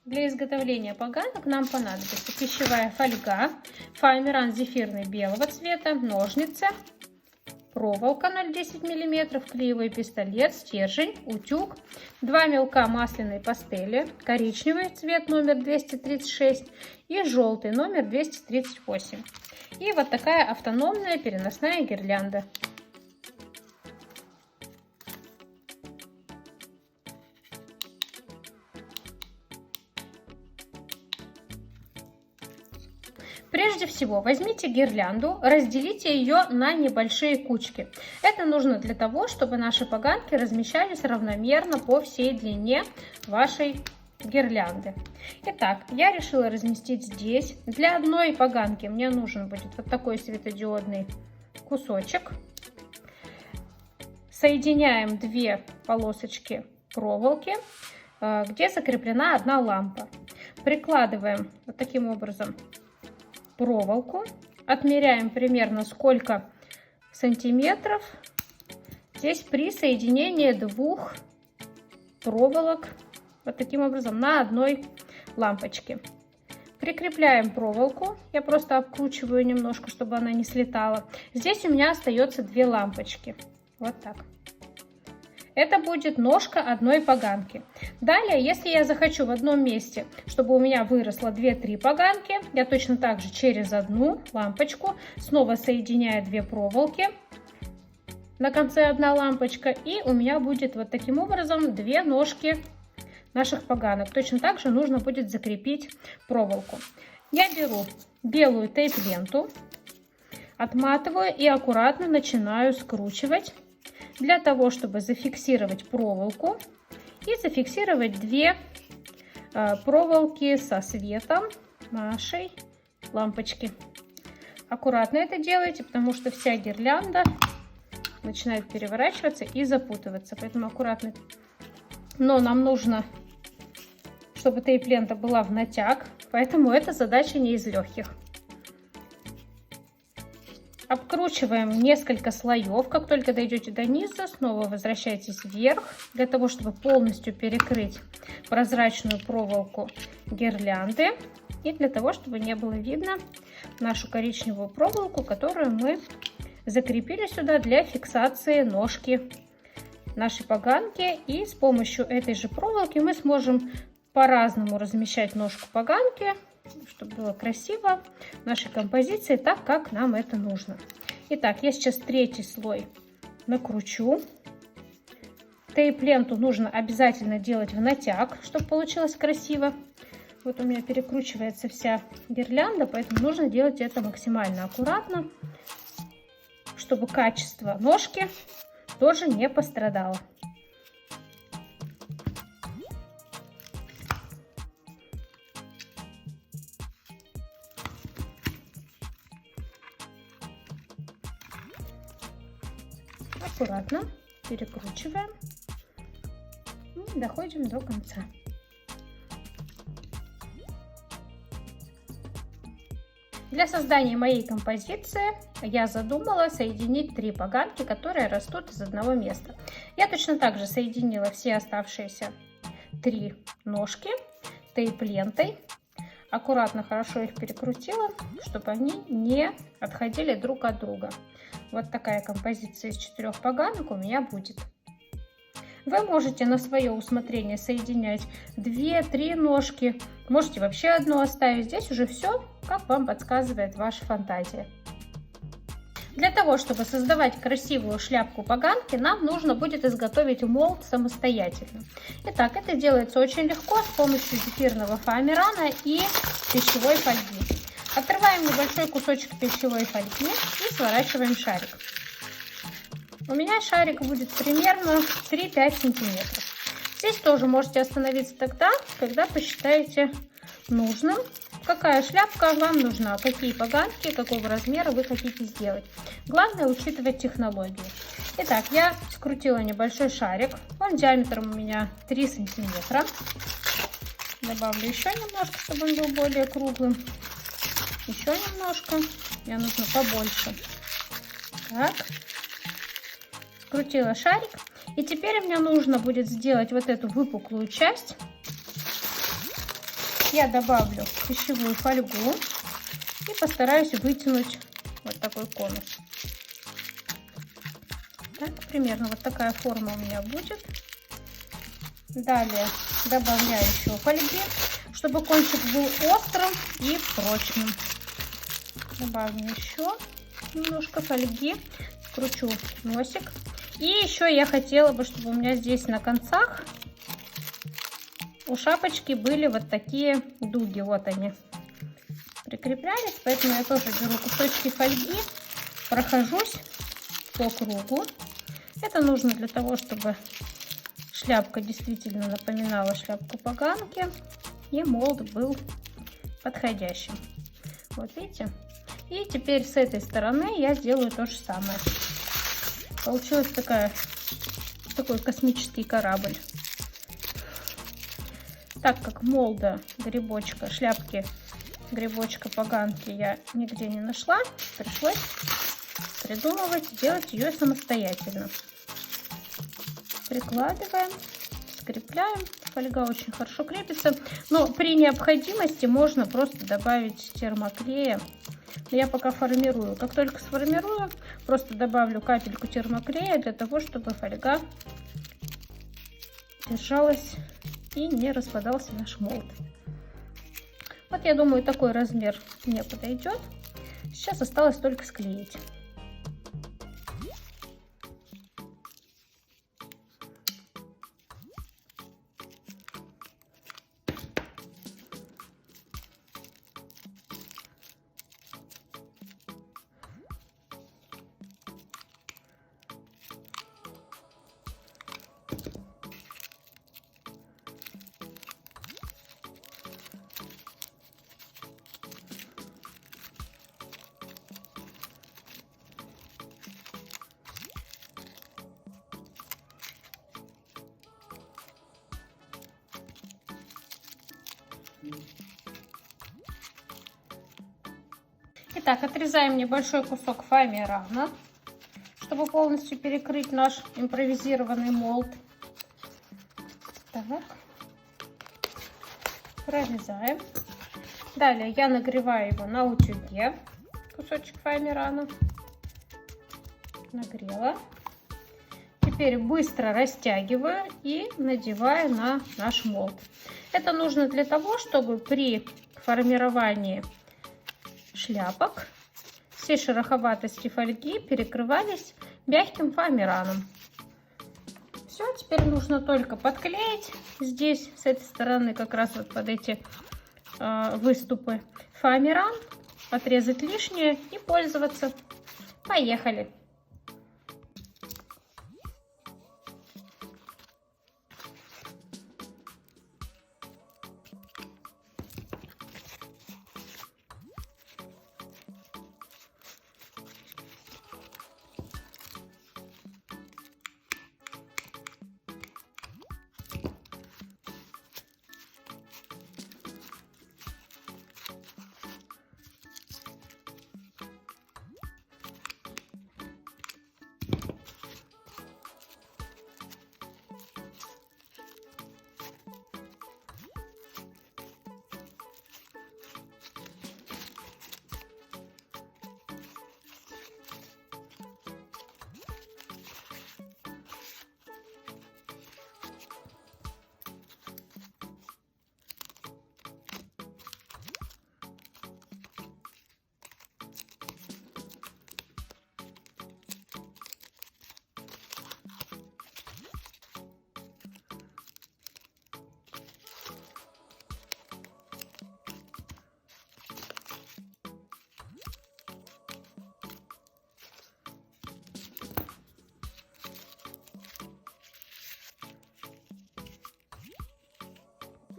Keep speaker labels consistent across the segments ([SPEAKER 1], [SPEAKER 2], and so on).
[SPEAKER 1] Для изготовления поганок нам понадобится пищевая фольга, фоамиран зефирный белого цвета, ножницы, проволока 0,10 мм, клеевой пистолет, стержень, утюг, 2 мелка масляной пастели, коричневый цвет номер 236 и желтый номер 238. И вот такая автономная переносная гирлянда. Прежде всего, возьмите гирлянду, разделите ее на небольшие кучки. Это нужно для того, чтобы наши поганки размещались равномерно по всей длине вашей гирлянды. Итак, я решила разместить здесь. Для одной поганки мне нужен будет вот такой светодиодный кусочек. Соединяем две полосочки проволоки, где закреплена одна лампа. Прикладываем вот таким образом проволоку, отмеряем примерно сколько сантиметров здесь при соединении двух проволок вот таким образом на одной лампочке. Прикрепляем проволоку, я просто обкручиваю немножко, чтобы она не слетала. Здесь у меня остается две лампочки, вот так. Это будет ножка одной поганки. Далее, если я захочу в одном месте, чтобы у меня выросло 2-3 поганки, я точно так же через одну лампочку снова соединяю две проволоки. На конце одна лампочка, и у меня будет вот таким образом две ножки наших поганок. Точно так же нужно будет закрепить проволоку. Я беру белую тейп-ленту, отматываю и аккуратно начинаю скручивать, для того, чтобы зафиксировать проволоку и зафиксировать две проволоки со светом нашей лампочки. Аккуратно это делайте, потому что вся гирлянда начинает переворачиваться и запутываться, поэтому аккуратно. Но нам нужно, чтобы тейп-лента была в натяг, поэтому эта задача не из легких. Обкручиваем несколько слоев. Как только дойдете до низа, снова возвращайтесь вверх, для того, чтобы полностью перекрыть прозрачную проволоку гирлянды. И для того, чтобы не было видно нашу коричневую проволоку, которую мы закрепили сюда для фиксации ножки нашей поганки. И с помощью этой же проволоки мы сможем по-разному размещать ножку поганки, чтобы было красиво в нашей композиции, так как нам это нужно. Итак, я сейчас третий слой накручу. Тейп-ленту нужно обязательно делать в натяг, чтобы получилось красиво. Вот у меня перекручивается вся гирлянда, поэтому нужно делать это максимально аккуратно, чтобы качество ножки тоже не пострадало. Аккуратно перекручиваем и доходим до конца. Для создания моей композиции я задумала соединить 3 поганки, которые растут из одного места. Я точно так же соединила все оставшиеся 3 ножки тейп-лентой. Аккуратно, хорошо их перекрутила, чтобы они не отходили друг от друга. Вот такая композиция из 4 поганок у меня будет. Вы можете на свое усмотрение соединять 2-3 ножки. Можете вообще одну оставить. Здесь уже все, как вам подсказывает ваша фантазия. Для того, чтобы создавать красивую шляпку поганки, нам нужно будет изготовить молд самостоятельно. Итак, это делается очень легко с помощью зефирного фоамирана и пищевой фольги. Отрываем небольшой кусочек пищевой фольги и сворачиваем шарик. У меня шарик будет примерно 3-5 сантиметров. Здесь тоже можете остановиться тогда, когда посчитаете нужным, какая шляпка вам нужна, какие поганки, какого размера вы хотите сделать. Главное учитывать технологию. Итак, я скрутила небольшой шарик, он диаметром у меня 3 сантиметра. Добавлю еще немножко, чтобы он был более круглым. Еще немножко, мне нужно побольше. Так, скрутила шарик. И теперь мне нужно будет сделать вот эту выпуклую часть я добавлю пищевую фольгу и постараюсь вытянуть вот такой конус. Так, примерно вот такая форма у меня будет. Далее добавляю еще фольги, чтобы кончик был острым и прочным. Добавлю еще немножко фольги, скручу носик. И еще я хотела бы, чтобы у меня здесь на концах у шапочки были вот такие дуги. Вот они прикреплялись, поэтому я тоже беру кусочки фольги, прохожусь по кругу. Это нужно для того, чтобы шляпка действительно напоминала шляпку поганки и молд был подходящим. Вот видите? И теперь с этой стороны я сделаю то же самое. Получилась такой космический корабль. Так как молда грибочка, шляпки грибочка поганки я нигде не нашла, пришлось придумывать, делать ее самостоятельно. Прикладываем, скрепляем. Фольга очень хорошо крепится, но при необходимости можно просто добавить термоклея. Я пока формирую. Как только сформирую, просто добавлю капельку термоклея для того, чтобы фольга держалась и не распадался наш молд. Вот я думаю, такой размер мне подойдет. Сейчас осталось только склеить. Итак, отрезаем небольшой кусок фоамирана, чтобы полностью перекрыть наш импровизированный молд. Так, прорезаем. Далее я нагреваю его на утюге, кусочек фоамирана. Нагрела. Теперь быстро растягиваю и надеваю на наш молд. Это нужно для того, чтобы при формировании шляпок все шероховатости фольги перекрывались мягким фоамираном. Все, теперь нужно только подклеить здесь, с этой стороны, как раз вот под эти выступы, фоамиран, отрезать лишнее и пользоваться. Поехали!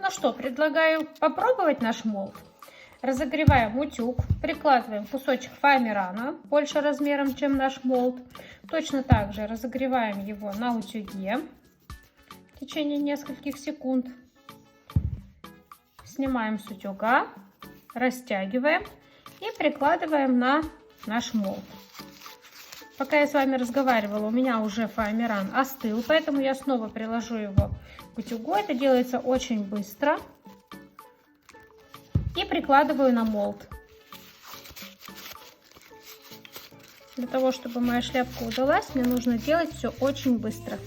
[SPEAKER 1] Ну что, предлагаю попробовать наш молд. Разогреваем утюг, прикладываем кусочек фоамирана, больше размером, чем наш молд. Точно так же разогреваем его на утюге в течение нескольких секунд. Снимаем с утюга, растягиваем и прикладываем на наш молд. Пока я с вами разговаривала, у меня уже фоамиран остыл, поэтому я снова приложу его к утюгу. Это делается очень быстро. и прикладываю на молд. Для того, чтобы моя шляпка удалась, мне нужно делать все очень быстро.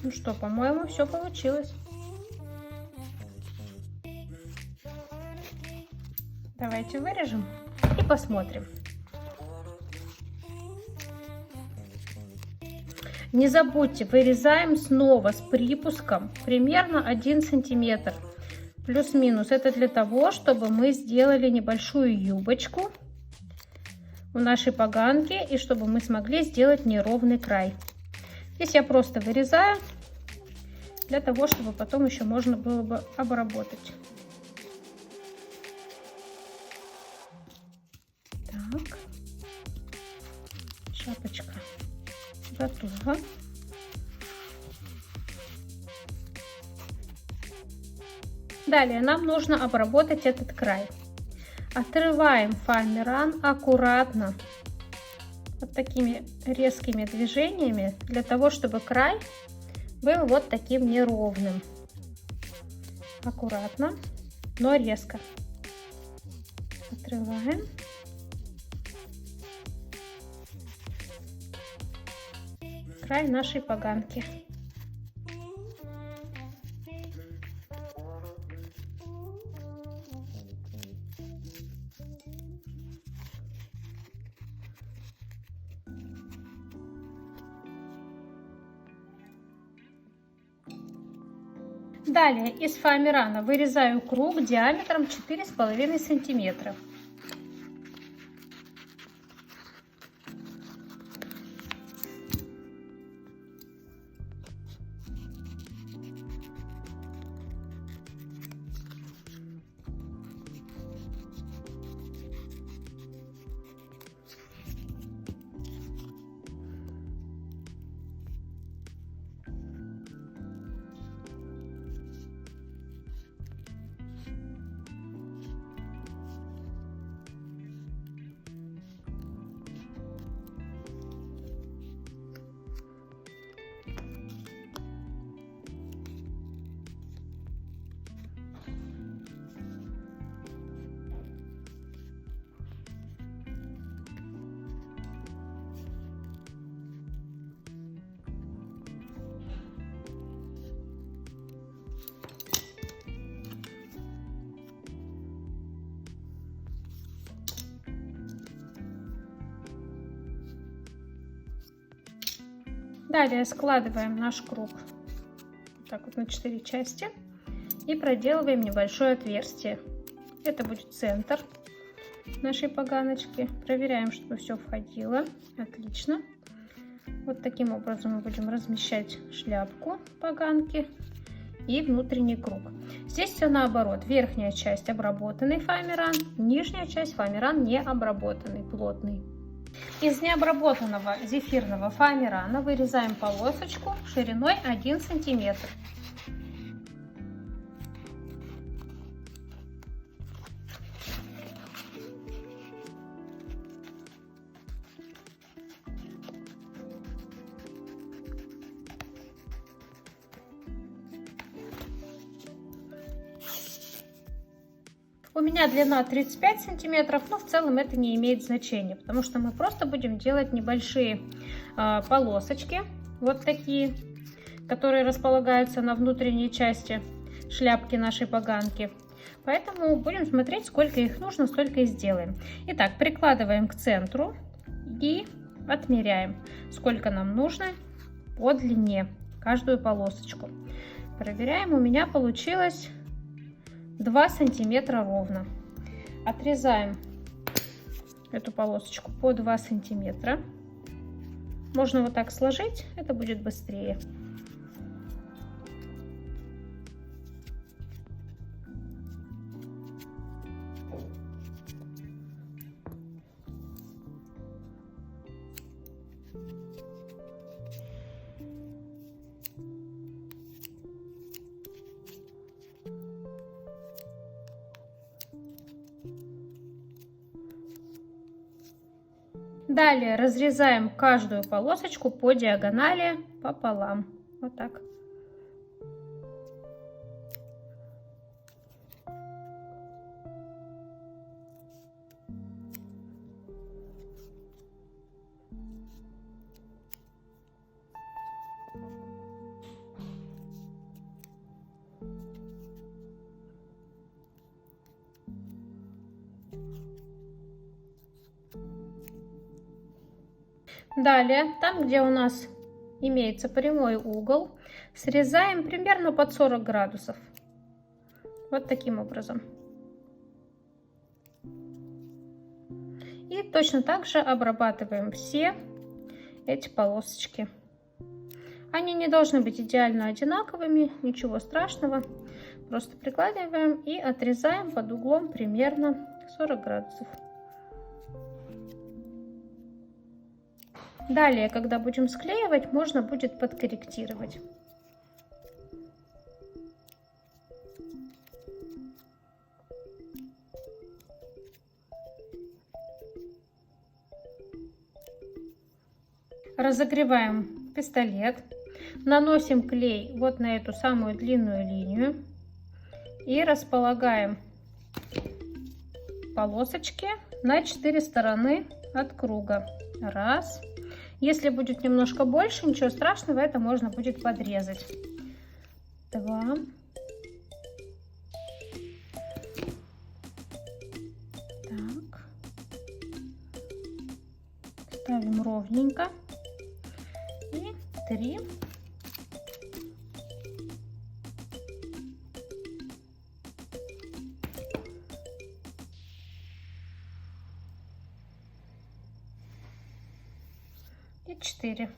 [SPEAKER 1] Ну что, по-моему, все получилось. Давайте вырежем и посмотрим. Не забудьте, вырезаем снова с припуском примерно 1 сантиметр. Плюс-минус. Это для того, чтобы мы сделали небольшую юбочку у нашей поганки и чтобы мы смогли сделать неровный край. Здесь я просто вырезаю для того, чтобы потом еще можно было бы обработать. Так, шапочка готова. Далее нам нужно обработать этот край. Отрываем фоамиран аккуратно, вот такими резкими движениями, для того, чтобы край был вот таким неровным. Аккуратно, но резко. Отрываем. Край нашей поганки. Далее из фоамирана вырезаю круг диаметром 4,5 сантиметра. Далее складываем наш круг вот так вот на 4 части и проделываем небольшое отверстие. Это будет центр нашей поганочки. Проверяем, чтобы все входило. Отлично. Вот таким образом мы будем размещать шляпку поганки и внутренний круг. Здесь все наоборот. Верхняя часть обработанный фоамиран, нижняя часть фоамиран не обработанный, плотный. Из необработанного зефирного фоамирана вырезаем полосочку шириной 1 сантиметр. У меня длина 35 сантиметров, но в целом это не имеет значения, потому что мы просто будем делать небольшие полосочки, вот такие, которые располагаются на внутренней части шляпки нашей поганки. Поэтому будем смотреть, сколько их нужно, столько и сделаем. Итак, прикладываем к центру и отмеряем, сколько нам нужно по длине каждую полосочку. Проверяем, у меня получилось 2 сантиметра ровно. Отрезаем эту полосочку по 2 сантиметра. Можно вот так сложить, это будет быстрее. Далее разрезаем каждую полосочку по диагонали пополам. Вот так. Далее, там, где у нас имеется прямой угол, срезаем примерно под 40 градусов. Вот таким образом. И точно так же обрабатываем все эти полосочки. Они не должны быть идеально одинаковыми, ничего страшного. Просто прикладываем и отрезаем под углом примерно 40 градусов. Далее, когда будем склеивать, можно будет подкорректировать. Разогреваем пистолет, наносим клей вот на эту самую длинную линию и располагаем полосочки на 4 стороны от круга. Раз. Если будет немножко больше, ничего страшного, это можно будет подрезать. 2. Так. Ставим ровненько. И 3. И 4.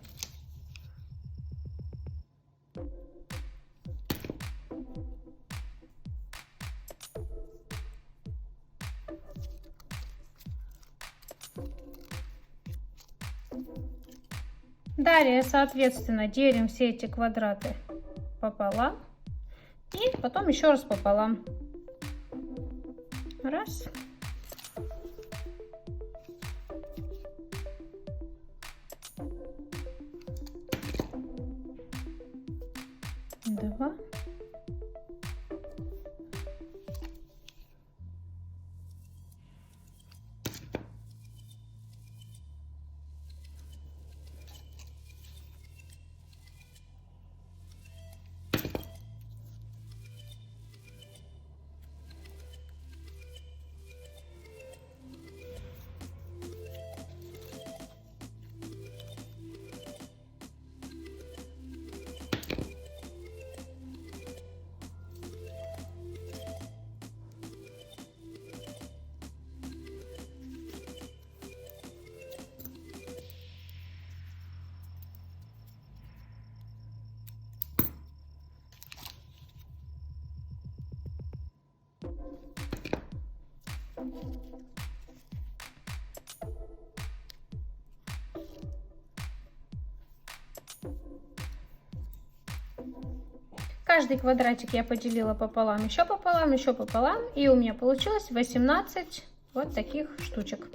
[SPEAKER 1] Далее, соответственно, делим все эти квадраты пополам и потом еще раз пополам. Раз. Два. Каждый квадратик я поделила пополам, еще пополам, еще пополам, и у меня получилось 18 вот таких штучек.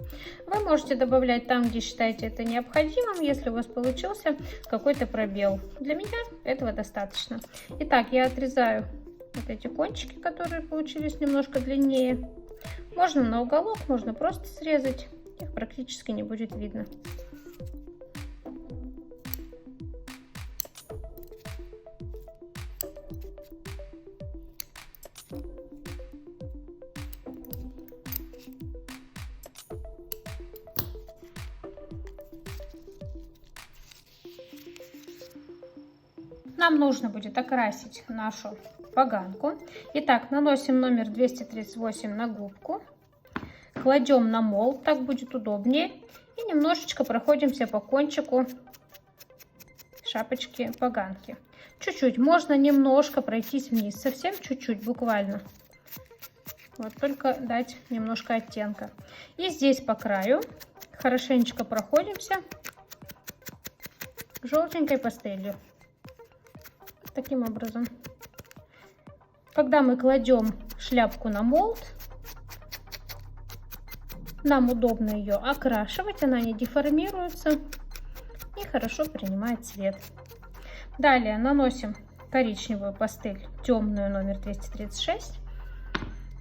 [SPEAKER 1] Вы можете добавлять там, где считаете это необходимым, если у вас получился какой-то пробел. Для меня этого достаточно. Итак, я отрезаю вот эти кончики, которые получились немножко длиннее. Можно на уголок, можно просто срезать, их практически не будет видно. Нам нужно будет окрасить нашу поганку. Итак, наносим номер 238 на губку, кладем на молд, так будет удобнее, и немножечко проходимся по кончику шапочки поганки. Чуть-чуть, можно немножко пройтись вниз, совсем чуть-чуть, буквально. Вот только дать немножко оттенка. И здесь по краю хорошенечко проходимся желтенькой пастелью. Таким образом. Когда мы кладем шляпку на молд, Нам удобно ее окрашивать, она не деформируется и хорошо принимает цвет. Далее наносим коричневую пастель, темную, номер 236.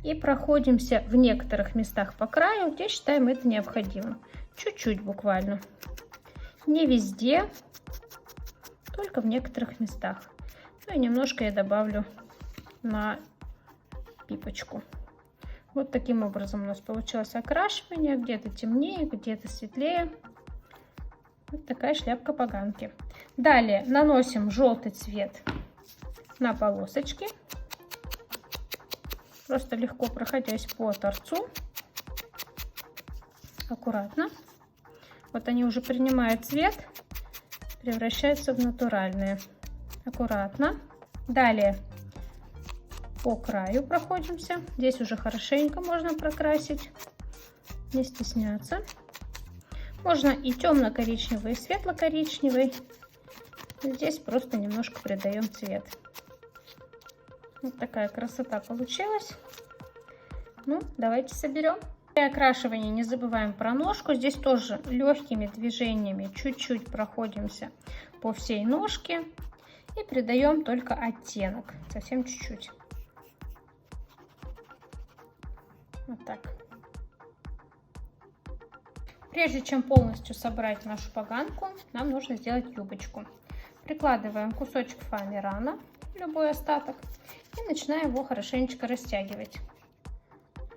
[SPEAKER 1] И проходимся в некоторых местах по краю, где считаем это необходимым. Чуть-чуть буквально. Не везде, только в некоторых местах. Ну и немножко я добавлю на пипочку. Вот таким образом у нас получилось окрашивание. Где-то темнее, где-то светлее. Вот такая шляпка поганки. Далее наносим желтый цвет на полосочки. Просто легко проходясь по торцу. Аккуратно. Вот они уже принимают цвет, превращаются в натуральные. Аккуратно. Далее по краю проходимся. Здесь уже хорошенько можно прокрасить. Не стесняться. Можно и темно-коричневый, и светло-коричневый. Здесь просто немножко придаем цвет. Вот такая красота получилась. Ну, давайте соберем. При окрашивании не забываем про ножку. Здесь тоже легкими движениями чуть-чуть проходимся по всей ножке. И придаем только оттенок. Совсем чуть-чуть. Вот так. Прежде чем полностью собрать нашу поганку, нам нужно сделать юбочку. Прикладываем кусочек фоамирана, любой остаток, и начинаем его хорошенечко растягивать.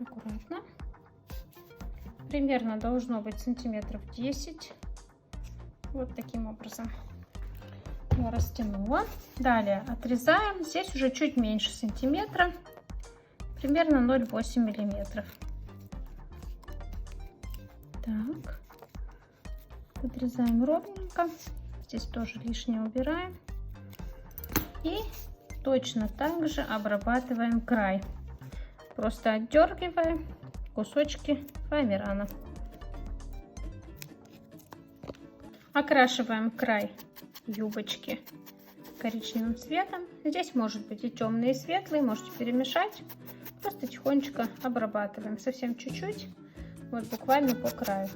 [SPEAKER 1] Аккуратно. Примерно должно быть сантиметров 10. Вот таким образом. Я растянула. Далее отрезаем. Здесь уже чуть меньше сантиметра. Примерно 0,8 миллиметров. Так. Отрезаем ровненько. Здесь тоже лишнее убираем. И точно так же обрабатываем край. Просто отдергиваем кусочки фоамирана. Окрашиваем край юбочки коричневым цветом. Здесь может быть и темный, и светлый. Можете перемешать. Просто тихонечко обрабатываем. Совсем чуть-чуть. Вот буквально по краю.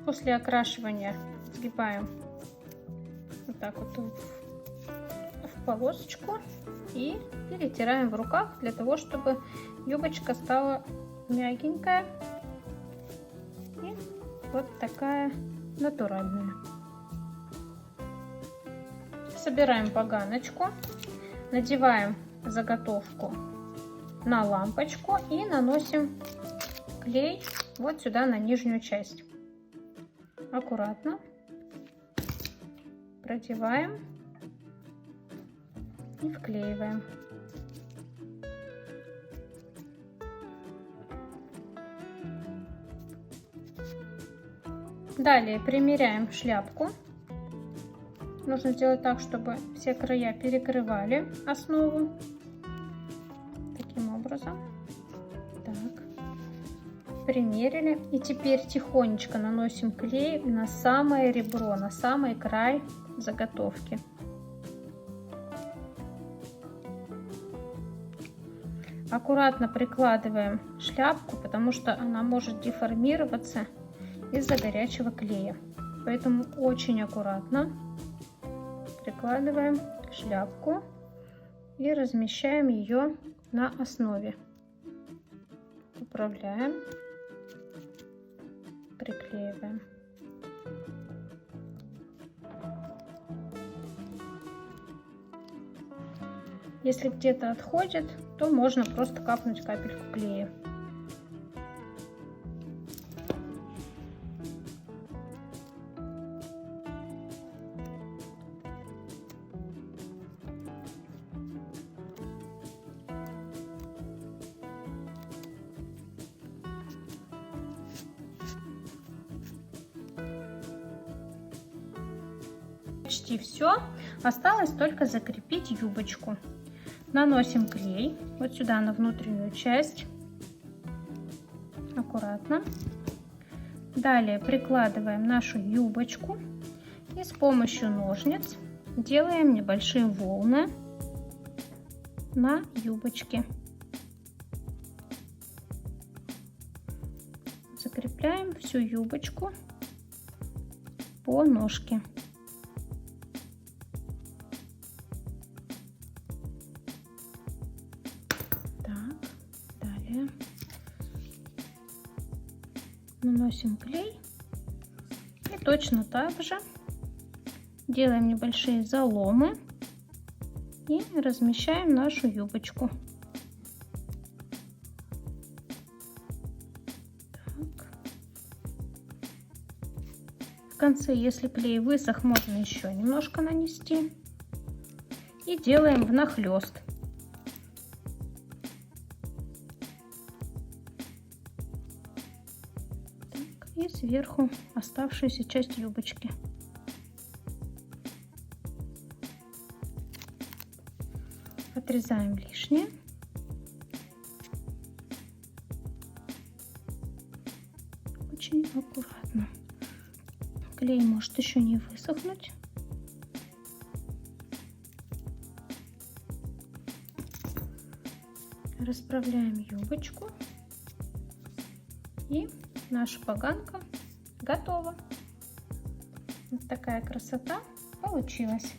[SPEAKER 1] После окрашивания сгибаем вот так вот в полосочку и перетираем в руках для того, чтобы юбочка стала мягенькая и вот такая натуральная. Собираем поганочку, надеваем заготовку на лампочку и наносим клей вот сюда на нижнюю часть. Аккуратно продеваем и вклеиваем. Далее примеряем шляпку. Нужно сделать так, чтобы все края перекрывали основу. Таким образом. Так. Примерили. И теперь тихонечко наносим клей на самое ребро, на самый край заготовки. Аккуратно прикладываем шляпку, потому что она может деформироваться из-за горячего клея. Поэтому очень аккуратно прикладываем шляпку и размещаем ее на основе. Управляем, приклеиваем. Если где-то отходит, то можно просто капнуть капельку клея. Почти все. Осталось только закрепить юбочку. Наносим клей вот сюда на внутреннюю часть. Аккуратно. Далее прикладываем нашу юбочку и с помощью ножниц делаем небольшие волны на юбочке. Закрепляем всю юбочку по ножке. Так, далее наносим клей и точно так же делаем небольшие заломы и размещаем нашу юбочку. Так. В конце, если клей высох, можно еще немножко нанести. И делаем внахлёст. Так, и сверху оставшуюся часть юбочки. Отрезаем лишнее. Очень аккуратно. Клей может еще не высохнуть. Расправляем юбочку. И наша поганка готова. Вот такая красота получилась.